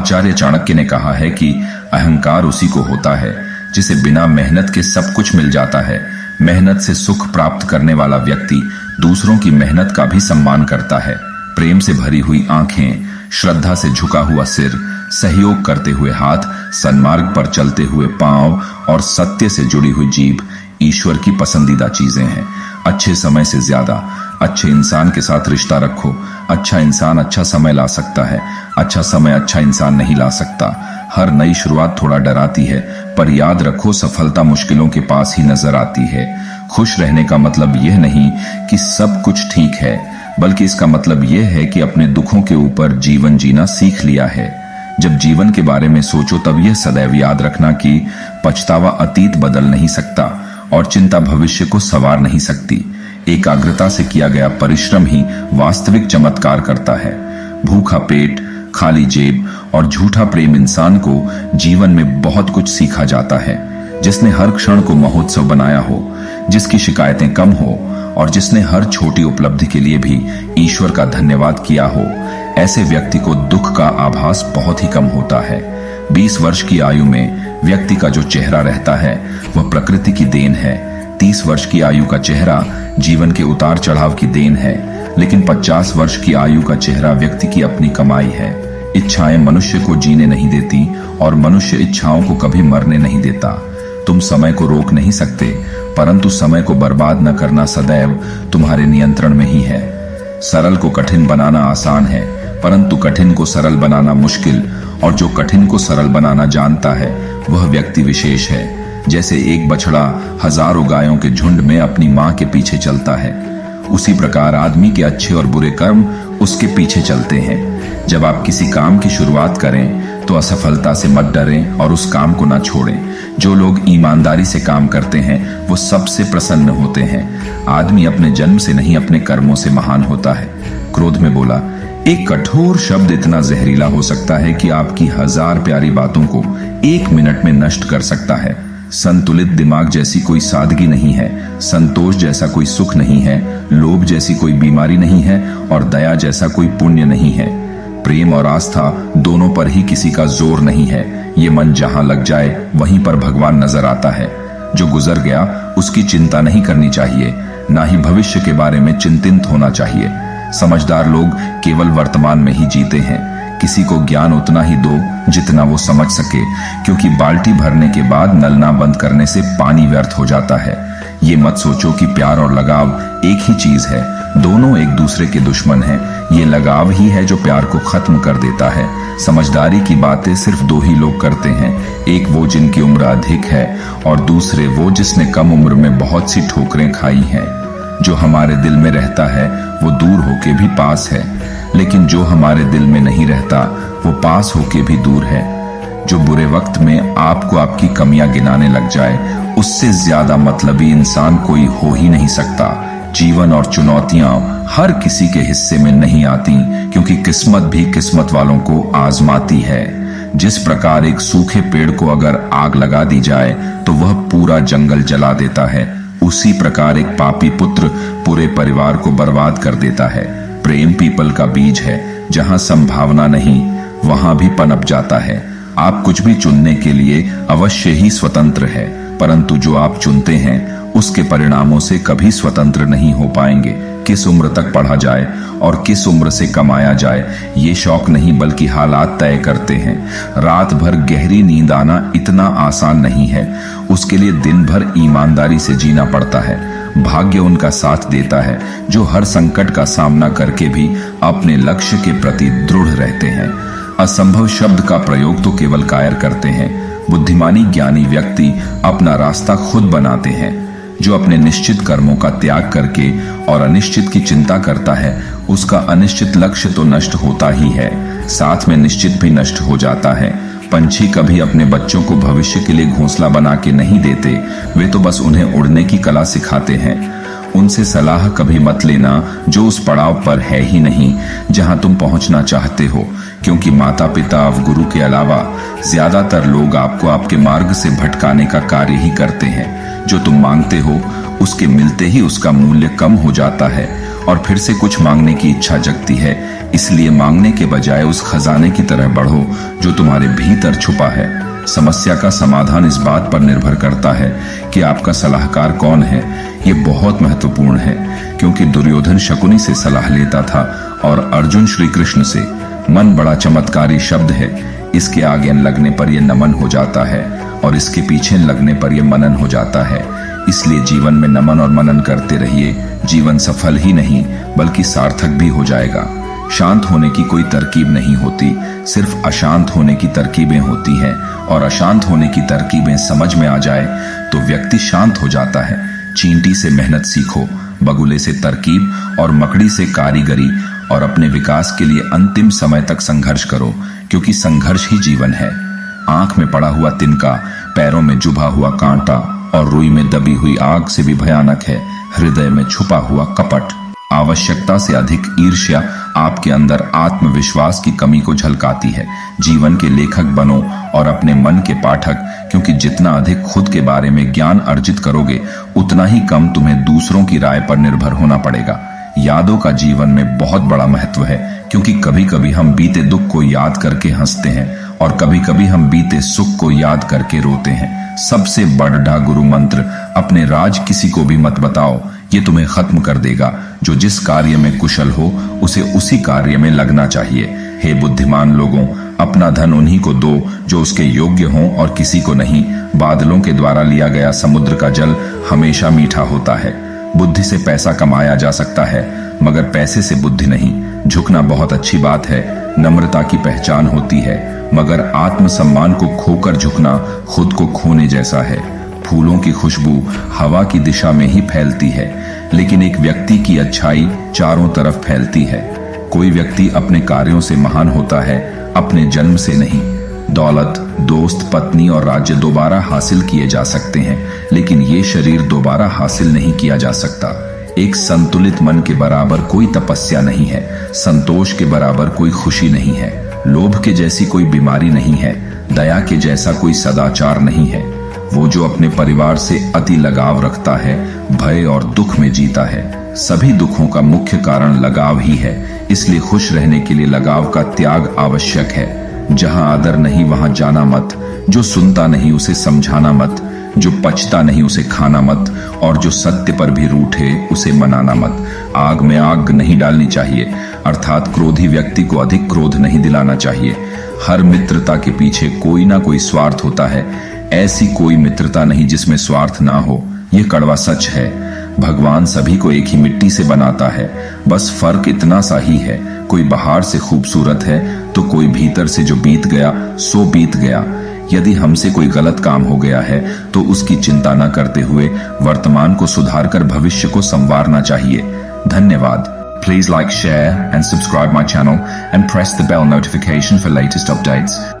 आचार्य चाणक्य ने कहा है कि अहंकार उसी को होता है जिसे बिना मेहनत के सब कुछ मिल जाता है। मेहनत से सुख प्राप्त करने वाला व्यक्ति दूसरों की मेहनत का भी सम्मान करता है। प्रेम से भरी हुई आंखें, श्रद्धा से झुका हुआ सिर, सहयोग करते हुए हाथ, सन्मार्ग पर चलते हुए पांव और सत्य से जुड़ी हुई जीभ ईश्वर की पसंदीदा चीजें हैं। अच्छे समय से ज्यादा अच्छे इंसान के साथ रिश्ता रखो। अच्छा इंसान अच्छा समय ला सकता है, अच्छा समय अच्छा इंसान नहीं ला सकता। हर नई शुरुआत थोड़ा डराती है, पर याद रखो सफलता मुश्किलों के पास ही नजर आती है। खुश रहने का मतलब यह नहीं कि सब कुछ ठीक है, बल्कि इसका मतलब यह है कि अपने दुखों के ऊपर जीवन जीना सीख लिया है। जब जीवन के बारे में सोचो तब यह सदैव याद रखना कि पछतावा अतीत बदल नहीं सकता और चिंता भविष्य को संवार नहीं सकती। एकाग्रता से किया गया परिश्रम ही वास्तविक चमत्कार करता है। भूखा पेट, खाली जेब और झूठा प्रेम इंसान को जीवन में बहुत कुछ सीखा जाता है। जिसने हर क्षण को महोत्सव बनाया हो, जिसकी शिकायतें कम हो और जिसने हर छोटी उपलब्धि के लिए भी ईश्वर का धन्यवाद किया हो, ऐसे व्यक्ति को दुख का आभास बहुत ही कम होता है। 20 वर्ष की आयु में व्यक्ति का जो चेहरा रहता है वह प्रकृति की देन है। 30 वर्ष की आयु का चेहरा जीवन के उतार चढ़ाव की देन है, लेकिन 50 वर्ष की आयु का चेहरा व्यक्ति की अपनी कमाई है। इच्छाएं मनुष्य को जीने नहीं देती और मनुष्य इच्छाओं को कभी मरने नहीं देता। तुम समय को रोक नहीं सकते, परंतु समय को बर्बाद न करना सदैव तुम्हारे नियंत्रण में ही है। सरल को कठिन बनाना आसान है, परंतु कठिन को सरल बनाना मुश्किल, और जो कठिन को सरल बनाना जानता है वह व्यक्ति विशेष है। जैसे एक बछड़ा हजारों गायों के झुंड में अपनी मां के पीछे चलता है, उसी प्रकार आदमी के अच्छे और बुरे कर्म उसके पीछे चलते हैं। जब आप किसी काम की शुरुआत करें तो असफलता से मत डरें और उस काम को ना छोड़ें। जो लोग ईमानदारी से काम करते हैं वो सबसे प्रसन्न होते हैं। आदमी अपने जन्म से नहीं अपने कर्मों से महान होता है। क्रोध में बोला, एक कठोर शब्द इतना जहरीला हो सकता है कि आपकी 1000 प्यारी बातों को 1 मिनट में नष्ट कर सकता है। संतुलित दिमाग जैसी कोई सादगी नहीं है, संतोष जैसा कोई सुख नहीं है, लोभ जैसी कोई बीमारी नहीं है और दया जैसा कोई पुण्य नहीं है। प्रेम और आस्था दोनों पर ही किसी का जोर नहीं है। ये मन जहां लग जाए वहीं पर भगवान नजर आता है। जो गुजर गया उसकी चिंता नहीं करनी चाहिए, ना ही भविष्य के बारे में चिंतित होना चाहिए। समझदार लोग केवल वर्तमान में ही जीते हैं। किसी को ज्ञान उतना ही दो जितना वो समझ सके, क्योंकि बाल्टी भरने के बाद नल ना बंद करने से पानी व्यर्थ हो जाता है। ये मत सोचो कि प्यार और लगाव एक ही चीज है, दोनों एक दूसरे के दुश्मन हैं। ये लगाव ही है जो प्यार को खत्म कर देता है। समझदारी की बातें सिर्फ 2 ही लोग करते हैं, एक वो जिनकी उम्र अधिक है और दूसरे वो जिसने कम उम्र में बहुत सी ठोकरें खाई हैं। जो हमारे दिल में रहता है वो दूर होके भी पास है, लेकिन जो हमारे दिल में नहीं रहता वो पास होके भी दूर है। जो बुरे वक्त में आपको आपकी कमियां गिनाने लग जाए, उससे ज्यादा मतलबी इंसान कोई हो ही नहीं सकता। जीवन और चुनौतियां हर किसी के हिस्से में नहीं आती, क्योंकि किस्मत भी किस्मत वालों को आजमाती है। जिस प्रकार एक सूखे पेड़ को अगर आग लगा दी जाए तो वह पूरा जंगल जला देता है, उसी प्रकार एक पापी पुत्र पूरे परिवार को बर्बाद कर देता है। प्रेम पीपल का बीज है, जहां संभावना नहीं वहां भी पनप जाता है। आप कुछ भी चुनने के लिए अवश्य ही स्वतंत्र है, परंतु जो आप चुनते हैं उसके परिणामों से कभी स्वतंत्र नहीं हो पाएंगे। किस उम्र तक पढ़ा जाए और किस उम्र से कमाया जाए, ये शौक नहीं बल्कि हालात तय करते हैं। रात भर गहरी नींद आना इतना आसान नहीं है, उसके लिए दिन भर ईमानदारी से जीना पड़ता है। भाग्य उनका साथ देता है जो हर संकट का सामना करके भी अपने लक्ष्य के प्रति दृढ़ रहते हैं। असंभव शब्द का प्रयोग तो केवल कायर करते हैं। बुद्धिमानी ज्ञानी व्यक्ति अपना रास्ता खुद बनाते हैं। जो अपने निश्चित कर्मों का त्याग करके और अनिश्चित की चिंता करता है, उसका अनिश्चित लक्ष्य तो नष्ट होता ही है, साथ में निश्चित भी नष्ट हो जाता है। पंछी कभी अपने बच्चों को भविष्य के लिए घोंसला बना के नहीं देते, वे तो बस उन्हें उड़ने की कला सिखाते हैं। उनसे सलाह कभी मत लेना जो उस पड़ाव पर है ही नहीं जहां तुम पहुंचना चाहते हो, क्योंकि माता पिता और गुरु के अलावा ज्यादातर लोग आपको आपके मार्ग से भटकाने का कार्य ही करते हैं। जो तुम मांगते हो उसके मिलते ही उसका मूल्य कम हो जाता है और फिर से कुछ मांगने की इच्छा जगती है। इसलिए मांगने के बजाय उस खजाने की तरह बढ़ो जो तुम्हारे भीतर छुपा है। समस्या का समाधान इस बात पर निर्भर करता है कि आपका सलाहकार कौन है। ये बहुत महत्वपूर्ण है, क्योंकि दुर्योधन शकुनी से सलाह लेता था और अर्जुन श्री कृष्ण से। मन बड़ा चमत्कारी शब्द है। इसके आगे लगने पर यह नमन हो जाता है और इसके पीछे लगने पर यह मनन हो जाता है। इसलिए जीवन में नमन और मनन करते रहिए। जीवन सफल ही नहीं बल्कि सार्थक भी हो जाएगा। शांत होने की कोई तरकीब नहीं होती, सिर्फ अशांत होने की तरकीबें होती हैं, और अशांत होने की तरकीबें समझ में आ जाए तो व्यक्ति शांत हो जाता है। चींटी से मेहनत सीखो, बगुले से तरकीब और मकड़ी से कारीगरी, और अपने विकास के लिए अंतिम समय तक संघर्ष करो, क्योंकि संघर्ष ही जीवन है। आंख में पड़ा हुआ तिनका, पैरों में चुभा हुआ कांटा और रुई में दबी हुई आग से भी भयानक है हृदय में छुपा हुआ कपट। आवश्यकता से अधिक ईर्ष्या आपके अंदर आत्मविश्वास की कमी को झलकाती है। जीवन के लेखक बनो और अपने मन के पाठक, क्योंकि जितना अधिक खुद के बारे में ज्ञान अर्जित करोगे उतना ही कम तुम्हें दूसरों की राय पर निर्भर होना पड़ेगा। यादों का जीवन में बहुत बड़ा महत्व है, क्योंकि कभी कभी हम बीते दुख को याद करके हंसते हैं और कभी कभी हम बीते सुख को याद करके रोते हैं। सबसे बड़ा गुरु मंत्र, अपने राज किसी को भी मत बताओ, ये तुम्हें खत्म कर देगा। जो जिस कार्य में कुशल हो उसे उसी कार्य में लगना चाहिए। हे बुद्धिमान लोगों, अपना धन उन्हीं को दो जो उसके योग्य हों और किसी को नहीं। बादलों के द्वारा लिया गया समुद्र का जल हमेशा मीठा होता है। बुद्धि से पैसा कमाया जा सकता है, मगर पैसे से बुद्धि नहीं। झुकना बहुत अच्छी बात है, नम्रता की पहचान होती है, मगर आत्मसम्मान को खोकर झुकना खुद को खोने जैसा है। फूलों की खुशबू हवा की दिशा में ही फैलती है, लेकिन एक व्यक्ति की अच्छाई चारों तरफ फैलती है। कोई व्यक्ति अपने कार्यों से महान होता है, अपने जन्म से नहीं। दौलत, दोस्त, पत्नी और राज्य दोबारा हासिल किए जा सकते हैं, लेकिन ये शरीर दोबारा हासिल नहीं किया जा सकता। एक संतुलित मन के बराबर कोई तपस्या नहीं है, संतोष के बराबर कोई खुशी नहीं है, लोभ के जैसी कोई बीमारी नहीं है, दया के जैसा कोई सदाचार नहीं है। वो जो अपने परिवार से अति लगाव रखता है, भय और दुख में जीता है। सभी दुखों का मुख्य कारण लगाव ही है, इसलिए खुश रहने के लिए लगाव का त्याग आवश्यक है। जहां आदर नहीं वहां जाना मत, जो सुनता नहीं उसे समझाना मत, जो पचता नहीं उसे खाना मत, और जो सत्य पर भी रूठे उसे मनाना मत। आग में आग नहीं डालनी चाहिए, अर्थात क्रोधी व्यक्ति को अधिक क्रोध नहीं दिलाना चाहिए। हर मित्रता के पीछे कोई ना कोई स्वार्थ होता है। ऐसी कोई मित्रता नहीं जिसमें स्वार्थ ना हो, ये कड़वा सच है। भगवान सभी को एक ही मिट्टी से बनाता है, बस फर्क इतना सा ही है। कोई बाहर से खूबसूरत है तो कोई भीतर से जो बीत गया सो बीत गया। यदि हमसे कोई गलत काम हो गया है तो उसकी चिंता न करते हुए वर्तमान को सुधारकर भविष्य को संवारना चाहिए। धन्यवाद। Please like, share and subscribe my channel and press the bell notification for latest updates.